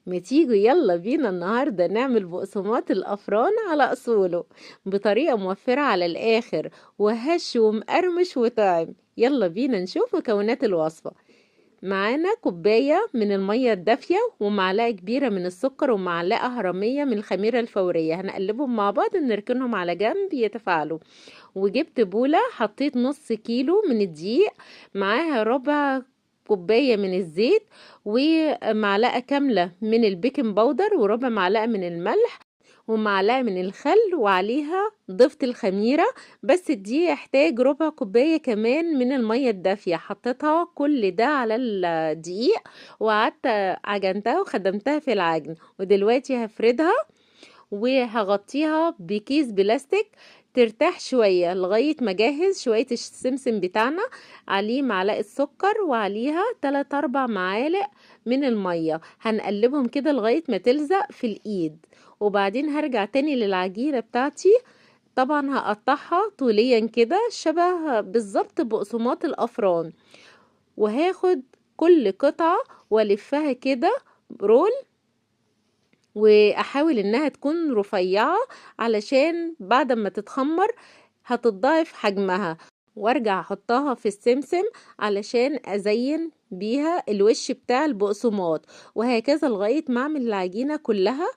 ما تيجوا يلا بينا النهاردة نعمل بقسماط الأفران على أصوله بطريقة موفرة على الآخر وهش ومقرمش وطعم. يلا بينا نشوف مكونات الوصفة. معانا كوباية من المية الدافية ومعلقة كبيرة من السكر ومعلقة هرمية من الخميرة الفورية، هنقلبهم مع بعض نركنهم على جنب يتفاعلوا. وجبت بولة حطيت نص كيلو من الدقيق، معاها ربع كوباية من الزيت ومعلقة كاملة من البيكنج باودر وربع معلقة من الملح ومعلقة من الخل، وعليها ضفت الخميرة. بس دي يحتاج ربع كوباية كمان من المية الدافية، حطيتها كل ده على الدقيق وقعدت عجنتها وخدمتها في العجن. ودلوقتي هفردها وهغطيها بكيس بلاستيك ترتاح شوية لغاية ما اجهز شوية السمسم بتاعنا، عليه معلقة سكر وعليها 3-4 معالق من المية، هنقلبهم كده لغاية ما تلزق في الايد. وبعدين هرجع تاني للعجينة بتاعتي، طبعا هقطعها طوليا كده شبه بالظبط بقسماط الافران، وهاخد كل قطعة والفها كده رول، واحاول انها تكون رفيعة علشان بعد ما تتخمر هتضاعف حجمها، وارجع احطها في السمسم علشان ازين بيها الوش بتاع البقسماط. وهكذا لغاية ما اعمل العجينة كلها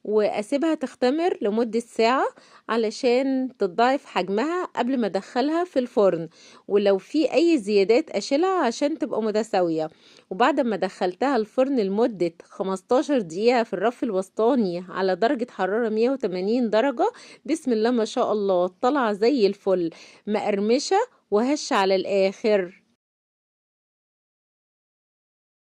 واسيبها تختمر لمدة ساعة علشان تضاعف حجمها قبل ما ادخلها في الفرن، ولو في اي زيادات اشيلها عشان تبقى متساوية. وبعد ما دخلتها الفرن لمدة 15 دقيقة في الرف الوسطاني على درجة حرارة 180 درجة، بسم الله ما شاء الله طلع زي الفل، مقرمشة وهش على الآخر.